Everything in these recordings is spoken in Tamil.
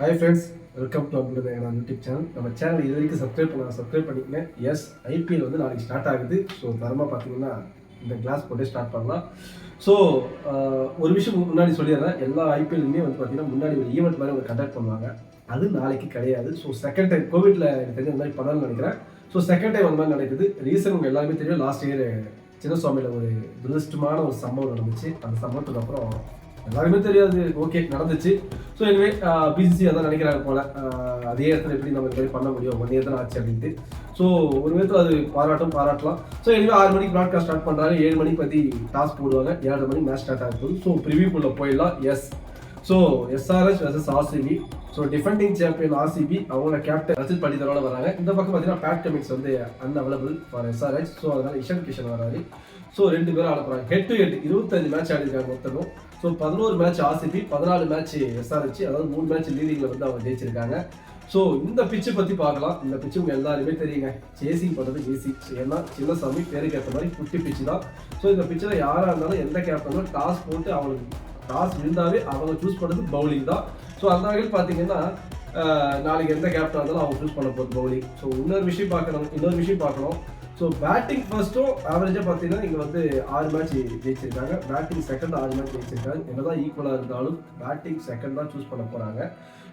Hi friends, welcome to Abdul YouTube channel. நம்ம சேனல் இது வரைக்கும் சப்ஸ்கிரைப் பண்ணிக்கங்க. எஸ், ஐபிஎல் வந்து நாளைக்கு ஸ்டார்ட் ஆகுது. ஸோ தரமாக பார்த்தீங்கன்னா இந்த கிளாஸ் போட்டு ஸ்டார்ட் பண்ணலாம். ஸோ ஒரு விஷயம் முன்னாடி சொல்லிடுறேன். எல்லா ஐபிஎல்லுமே வந்து பார்த்தீங்கன்னா முன்னாடி ஒரு ஈவெண்ட் மாதிரி ஒரு கண்டக்ட் பண்ணுவாங்க. அது நாளைக்கு கிடையாது. ஸோ செகண்ட் டைம் கோவிட்ல எனக்கு தெரிஞ்ச மாதிரி பண்ணணும்னு நினைக்கிறேன். ஸோ செகண்ட் டைம் அந்த மாதிரி நடக்குது. ரீசன் உங்கள் எல்லாருமே தெரியும். லாஸ்ட் இயர் சின்னசுவாமியில் ஒரு துரதிருஷ்டமான ஒரு சம்பவம் நடந்துச்சு. அந்த சம்பவத்துக்கு அப்புறம் எல்லாருமே தெரியாது. ஓகே, நடந்துச்சு. ஸோ எனவே பிசிசி அதான் நினைக்கிறாங்க போல. அதே இடத்துல எப்படி நம்ம இந்த மாதிரி பண்ண முடியும், 1 year தான் ஆச்சு அப்படின்ட்டு. ஸோ ஒரு விதத்தில் அது பாராட்டலாம். ஸோ எனவே 6 மணிக்கு ப்ராட்காஸ்ட் ஸ்டார்ட் பண்ணுறாங்க. 7 மணிக்கு பற்றி டாஸ் போடுவாங்க. 7:30 மணிக்கு மேட்ச் ஸ்டார்ட் ஆகுது. ஸோ ப்ரிவியூக்குள்ளே போயிடலாம். Yes, so SRH versus RCB. So defending champion RCB, அவங்களோட கேப்டன் ரஜித் பண்டிதரோட வராங்க. இந்த பக்கம் பார்த்தீங்கன்னா பேட் கமிங்ஸ் வந்து அன்அவைலபிள் ஃபார் எஸ்ஆர்எச். ஸோ அதனால இஷான் கிஷன் வராரு. ஸோ 2 பேரும் ஆட போகிறாங்க. ஹெட் டு ஹெட் 25 மேட்ச் ஆடிருக்காங்க மொத்தமும். So 11 match RCB, 14 match SRH. அதாவது 3 மேட்ச் லீடிங்கில் வந்து அவங்க ஜெயிச்சிருக்காங்க. ஸோ இந்த பிச்சு பற்றி பார்க்கலாம். இந்த பிச்சு உங்கள் எல்லாருமே தெரியுங்க. சேசிங் பண்ணுறது ஈஸி. ஏன்னா சின்னசாமி பேருக்கு ஏற்ற மாதிரி குட்டி பிச்சு தான். ஸோ இந்த பிச்சில் யாராக இருந்தாலும் எந்த கேப்டனும் டாஸ் போட்டு அவங்களுக்கு டாஸ் இருந்தாவே அவங்க சூஸ் பண்ணுறது பவுலிங் தான். ஸோ அந்த வகையில் பார்த்தீங்கன்னா நாளைக்கு எந்த கேப்டன் இருந்தாலும் அவங்க சூஸ் பண்ண போகிறது பவுலிங். ஸோ இன்னொரு விஷயம் பார்க்கணும். ஸோ பேட்டிங் ஃபர்ஸ்ட்டும் ஆவரேஜாக பார்த்தீங்கன்னா இங்கே வந்து 6 மேட்ச் ஜெயிச்சிருக்காங்க. பேட்டிங் செகண்ட் 6 மேட்ச் ஜெயிச்சிருக்காங்க. என்னதான் ஈக்குவலாக இருந்தாலும் பேட்டிங் செகண்ட் தான் சூஸ் பண்ண போகிறாங்க.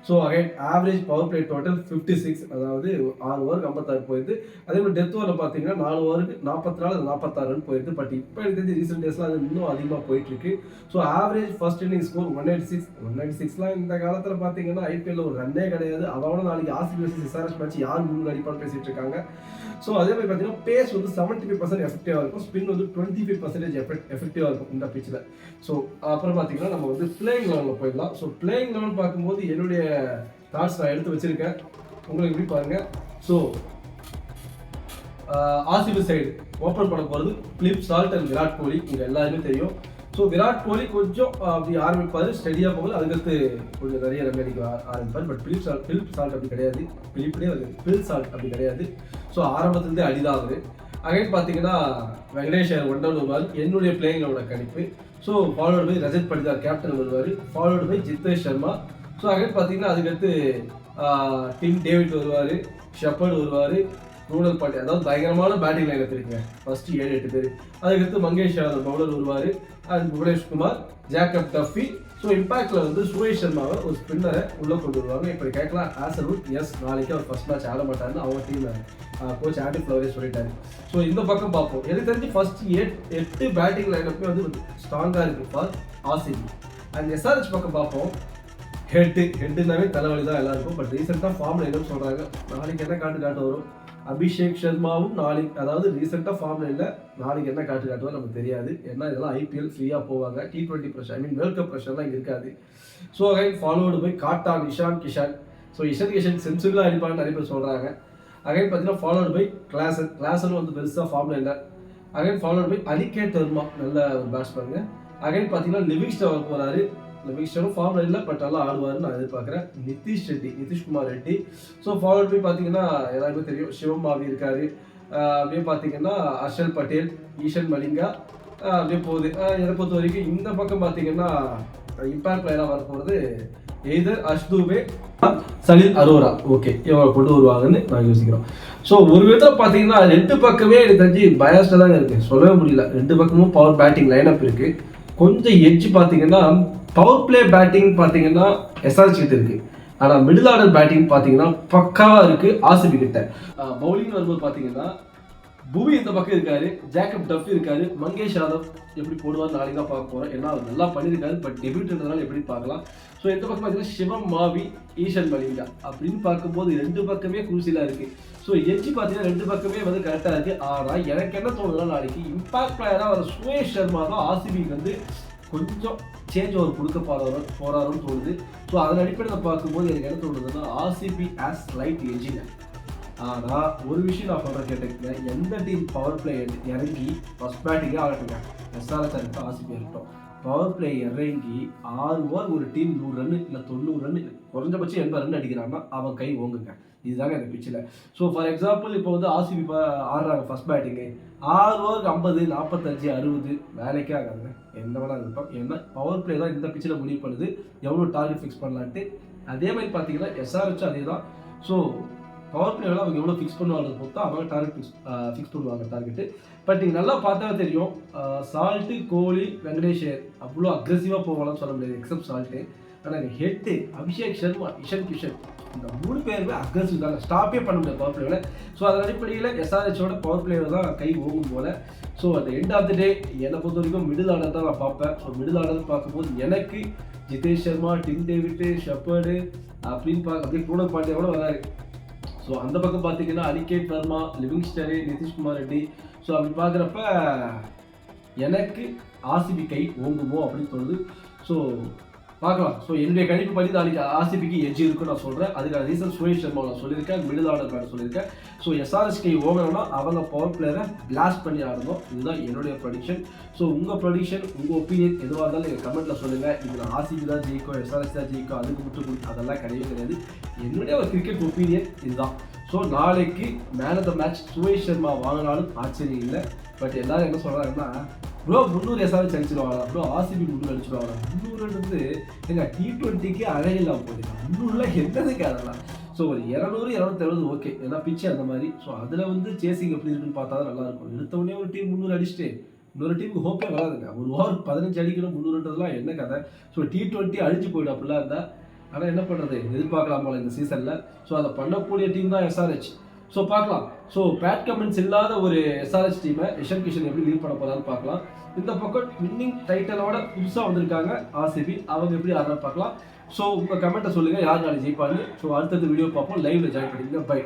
So again average power play total 56, அதாவது 6 ஓவருக்கு 56 போயிடுது. அதே மாதிரி டெத் ஓவரில் பார்த்தீங்கன்னா 4 ஓவருக்கு 44 46 ரன் போயிடுது. பட் இப்போ எனக்கு தெரிஞ்சு ரீசெண்ட் டேஸ்லாம் அது இன்னும் அதிகமாக போயிட்டு இருக்கு. So average first inning score 196. இந்த காலத்தில் பார்த்தீங்கன்னா ஐபிஎல்ல ஒரு ரன்னே கிடையாது. அதோட நாளைக்கு ஆர்சிபி வெர்சஸ் எஸ்ஆர்எச் மேட்ச் யார் முன்னாடி அடிப்பான்னு பேசிட்டு இருக்காங்க. ஸோ அதே மாதிரி பார்த்தீங்கன்னா பேஸ் வந்து 75% எஃபெக்டிவாக இருக்கும். ஸ்பின் வந்து 25% எஃபெக்டிவாக இருக்கும் இந்த பிச்சில். ஸோ அப்புறம் பார்த்தீங்கன்னா நம்ம வந்து பிளேயிங் லெவலில் போயிடலாம். ஸோ பிளேயிங் லெவல் பார்க்கும்போது என்னுடைய தாட்ஸ் நான் எடுத்து வச்சிருக்கேன். உங்களுக்கு எப்படி பாருங்க. ஸோ ஆர்சிபி சைடு ஓப்பன் பண்ண போகிறது Philip salt and Virat Kohli. இங்கே எல்லாருமே தெரியும். ஸோ விராட் கோலி கொஞ்சம் அப்படி ஆரம்பிப்பார், ஸ்டெடியாக போகுது. அதுக்கடுத்து கொஞ்சம் நிறைய ரன் அடிக்க ஆரம்பிப்பார். பட் பிலிப் சால்ட் அப்படி கிடையாது. பிலிப் சால்ட் அப்படி கிடையாது. ஸோ ஆரம்பத்துலேருந்தே அடிதான் அவர். அகைன் பார்த்தீங்கன்னா வெங்கடேஷ் ஒன் டவுன் வருவார். என்னுடைய பிளேயிங்கோட கணிப்பு. So followed by Rajat Patidar captain வருவார். Followed by Jitesh Sharma. So again பார்த்தீங்கன்னா அதுக்கடுத்து டிம் டேவிட் வருவார், ஷெப்பர்ட் வருவார், ரூனல் பாண்டி. அதாவது பயங்கரமான பேட்டிங் லைன் இருக்குங்க. ஃபர்ஸ்ட் 7-8 பேர். அதுக்கடுத்து மங்கேஷ் யாதவ் பவுலர் வருவார். அண்ட் புவனேஷ் குமார், ஜேக்கப் டஃபி. ஸோ இம்பாக்டில் வந்து சுரேஷ் சர்மாவை ஒரு ஸ்பின்னரை உள்ளே கொண்டு வருவாங்க. இப்படி கேட்கலாம் ஆஸ் அ ரூல். எஸ், நாளைக்கு அவர் ஃபர்ஸ்ட் மேட்ச் ஆட மாட்டாருன்னு அவங்க டீம் கோச் ஆண்டி ஃப்ளவரே சொல்லிட்டாரு. ஸோ இந்த பக்கம் பார்ப்போம். எனக்கு தெரிஞ்சு ஃபர்ஸ்ட் 8 பேட்டிங் லைனப்பே வந்து ஸ்ட்ராங்காக இருக்குது ஃபார் ஆர்சிபி. அண்ட் எஸ்ஆர்எச் பக்கம் பார்ப்போம். ஹெட்டுனாவே தலைவலி தான் எல்லாருக்கும். பட் ரீசெண்டாக ஃபார்மில் என்னன்னு சொல்கிறாங்க, நாளைக்கு என்ன காட்டு வரும். அபிஷேக் சர்மாவும் நாளைக்கு, அதாவது ரீசெண்டாக ஃபார்மில் இல்லை, நாளைக்கு என்ன காட்டுவார் நமக்கு தெரியாது. ஏன்னா இதெல்லாம் ஐபிஎல் ஃப்ரீயாக போவாங்க. T20 ப்ரெஷர், வேர்ல்ட் கப் ப்ரெஷர்லாம் இங்கே இருக்காது. ஸோ அகைன் ஃபாலோடு போய் காட்டான் இஷான் கிஷன். ஸோ இஷான் கிஷன் சென்சுரிலாம் அடிப்பான்னு நிறைய பேர் சொல்கிறாங்க. அகைன் பார்த்தீங்கன்னா ஃபாலோடு பை கிளாசனும் வந்து பெருசாக ஃபார்மில் இல்லை. அகைன் ஃபாலோடு பை அலிகேட் வர்மா, நல்ல ஒரு பேட்ஸ்மேனுங்க. அகைன் பார்த்தீங்கன்னா லிவிங்ஸ்டன் வர போகிறாரு. லிவிங்ஸ்டனும் ஃபார்மில் இல்லை, பட் நல்லா ஆடுவார்னு நான் எதிர்பார்க்குறேன். நிதிஷ்குமார் ரெட்டி. ஸோ ஃபாலோட் போய் பார்த்தீங்கன்னா எல்லாருமே தெரியும், சிவம் மாவி இருக்காரு. அப்படியே பார்த்தீங்கன்னா ஹர்ஷல் பட்டேல், ஈஷன் மலிங்கா, அப்படியே போகுது. என்னை பொறுத்த வரைக்கும் இந்த பக்கம் பார்த்தீங்கன்னா இம்பாக்ட் பிளேயராக வர போகிறது எய்தர் அஷ்தூபே, சலில் அரோரா. ஓகே, இவங்க கொண்டு வருவாங்கன்னு நான் யோசிக்கிறோம். ஸோ ஒரு விதத்தில் பார்த்தீங்கன்னா 2 பக்கமே எனக்கு தெரிஞ்சு பயாஸ்டாக தாங்க இருக்குது. சொல்லவே முடியல. 2 பக்கமும் பவர் பேட்டிங் லைனப் இருக்குது. கொஞ்சம் எட்ஜ் பார்த்தீங்கன்னா பவர் பிளே பேட்டிங் பார்த்தீங்கன்னா எஸ்ஆர்எச் கிட்ட இருக்கு. ஆனால் மிடில் ஆர்டர் பேட்டிங் பார்த்தீங்கன்னா பக்காவாக இருக்கு ஆர்சிபி கிட்ட. பவுலிங் வரும்போது பார்த்தீங்கன்னா புவி இந்த பக்கம் இருக்காரு, ஜேக்கப் டஃப் இருக்காரு, மங்கேஷ் யாதவ் எப்படி போடுவார் நாளைக்கு தான் பார்க்க போகிறோம். ஏன்னா அவர் நல்லா பண்ணியிருக்காரு. பட் டெபியூட்ன்றதுனால எப்படி பார்க்கலாம். ஸோ இந்த பக்கம் பார்த்தீங்கன்னா சிவம் மாவி, ஈஷன் மலிங்கா அப்படின்னு பார்க்கும்போது 2 பக்கமே குரூசியலாக இருக்குது. ஸோ எட்ஜி பார்த்தீங்கன்னா 2 பக்கமே வந்து கரெக்டாக இருக்குது. ஆனால் எனக்கு என்ன தோணுதுன்னா நாளைக்கு இம்பாக்ட் பிளேயராக வர சுரேஷ் சர்மா தான் ஆர்சிபிக்கு வந்து கொஞ்சம் சேஞ்ச் ஓவர் கொடுக்க போறாருன்னு தோணுது. ஸோ அதன் அடிப்படையில் பார்க்கும்போது எனக்கு என்ன தோணுதுன்னா ஆர்சிபி ஆஸ் லைட் எஜ்ஜிங்க. ஆனால் ஒரு விஷயம் நான் சொல்கிறேன் கேட்டுக்கங்க, எந்த டீம் பவர் பிளே இறங்கி ஃபர்ஸ்ட் பேட்டிங்காக ஆகட்டுங்க, எஸ்ஆர்எச் இருக்கட்டும் ஆர்சிபி இருக்கட்டும், பவர் பிளே இறங்கி 6 ஓவர் ஒரு டீம் 100 ரன் இல்லை 90 ரன், குறைஞ்சபட்சம் 80 ரன் அடிக்கிறாங்கன்னா அவன் கை ஓங்குங்க. இதுதாங்க இந்த பிச்சில். ஸோ ஃபார் எக்ஸாம்பிள் இப்போ வந்து ஆர்சிபி ஆடுறாங்க ஃபர்ஸ்ட் பேட்டிங்கு, 6 ஓவருக்கு 50, 45, 60 வேலைக்கே ஆகாதுங்க. எந்த வேணாலும் இருப்போம். ஏன்னா பவர் பிளே தான் இந்த பிச்சில் முடிவு பண்ணுது எவ்வளோ டார்கெட் ஃபிக்ஸ் பண்ணலான்ட்டு. அதே மாதிரி பார்த்தீங்கன்னா எஸ்ஆர்ஹெச் அதே தான். ஸோ பவர் பிளேவில் அவங்க எவ்வளோ ஃபிக்ஸ் பண்ணுவாங்க பொறுத்தா அவங்க டார்கெட் ஃபிக்ஸ் பண்ணுவாங்க டார்கெட்டு. பட் நீங்கள் நல்லா பார்த்தா தெரியும், சால்ட்டு, கோலி, வெங்கடேஷ் அவ்வளோ அக்ரெசிவாக போவாங்கன்னு சொல்ல முடியாது எக்ஸப்ட் சால்ட்டு. ஆனால் ஹெட்டு அபிஷேக் சர்மா, இஷன் கிஷன் இந்த 3 பேருமே அக்ரெசிவ் தாங்க, ஸ்டாப்பே பண்ண முடியாது பவர் பிளேவில். ஸோ அதன் அடிப்படையில் எஸ்ஆர்ஹெச்சோட பவர் பிளேவில் தான் கை ஓகும் போல். ஸோ அந்த எண்ட் ஆஃப் த டே என்னை பொறுத்த வரைக்கும் மிடில் ஆர்டர் தான் நான் பார்ப்பேன். ஸோ மிடில் ஆர்டர் பார்க்கும்போது எனக்கு Jitesh Sharma, dim David, shepherd அப்படின்னு அப்படியே கூடல் பாண்டியாவோட வராரு. ஸோ அந்த பக்கம் பார்த்தீங்கன்னா அனிகேட் வர்மா, லிவிங்ஸ்டனு, நிதிஷ்குமார் ரெட்டி. ஸோ அப்படி பார்க்குறப்ப எனக்கு ஆர்சிபி கை ஓங்குமோ அப்படின்னு தோணுது. ஸோ பார்க்கலாம். ஸோ என்னுடைய கணிப்பு படி நாளைக்கு ஆர்சிபிக்கு எட்ஜ் இருக்குன்னு நான் சொல்கிறேன். அதுக்கான ரீசன் சுரேஷ் சர்மா நான் சொல்லியிருக்கேன், மிடில் ஆர்டர் பேட் சொல்லியிருக்கேன். ஸோ எஸ்ஆர்எஸ் கை ஓகணும்னா அவங்க பவர் பிளேயரை பிளாஸ்ட் பண்ணி ஆடணும். இதுதான் என்னுடைய ப்ரடிக்ஷன். ஸோ உங்கள் ப்ரடிக்ஷன், உங்கள் ஒப்பீனியன் எதுவாக இருந்தாலும் எங்கள் கமெண்ட்டில் சொல்லுங்கள். இது நான் ஆர்சிபி தான் ஜெயிக்கும், எஸ்ஆர்எஸ் தான் ஜெயிக்கும், அதுக்கு முட்டு கொடுத்து அதெல்லாம் கிடையவே கிடையாது. என்னுடைய ஒரு கிரிக்கெட் ஒப்பீனியன் இதுதான். ஸோ நாளைக்கு man of the match Suresh Sharma வாங்கினாலும் ஆச்சரியம் இல்லை. பட் எல்லாரும் என்ன சொல்கிறாங்கன்னா, ப்ரோ 300 எஸ்ஆர்எச் அடிச்சிருவாங்க ப்ரோ, ஆர்சிபி 300 அடிச்சிருவாங்க. 300 எங்க T20க்கு அழகில்லாம் போகுது. 300 என்னதுக்கு அதெல்லாம். ஸோ ஒரு 200, 270 ஓகே, ஏன்னா பிச்சு அந்த மாதிரி. ஸோ அதில் வந்து சேசிங் எப்படி இருக்குன்னு பார்த்தா தான் நல்லாயிருக்கும். எடுத்தவொடனே ஒரு டீம் 300 அடிச்சுட்டு இன்னொரு டீமுக்கு ஹோப்பே வராதுங்க. ஒரு ஓவர் 15 அடிக்கணும் 300ன்றதுலாம் என்ன கதை. ஸோ T20 அடிச்சு போயிடும் அப்படிலாம் இருந்தால். ஆனால் என்ன பண்ணுறது, எதிர்பார்க்கலாம் போல இந்த சீசனில். ஸோ அதை பண்ணக்கூடிய டீம் தான் எஸ்ஆர்ஹெச். ஸோ பார்க்கலாம். ஸோ பேட் கமெண்ட்ஸ் இல்லாத ஒரு எஸ்ஆர்ஹெச் டீமை இஷன் கிஷன் எப்படி லீட் பண்ண போகிறான்னு பார்க்கலாம். இந்த பக்கம் வின்னிங் டைட்டிலோட புதுசாக வந்திருக்காங்க ஆர்சிபி, அவங்க எப்படி ஆடுறான்னு பார்க்கலாம். ஸோ உங்கள் கமெண்ட்டை சொல்லுங்கள் யார் நாளைக்கு ஜெயிப்பான்னு. ஸோ அடுத்தது வீடியோ பார்ப்போம். லைவ்ல ஜாயின் பண்ணிடுங்க. பை.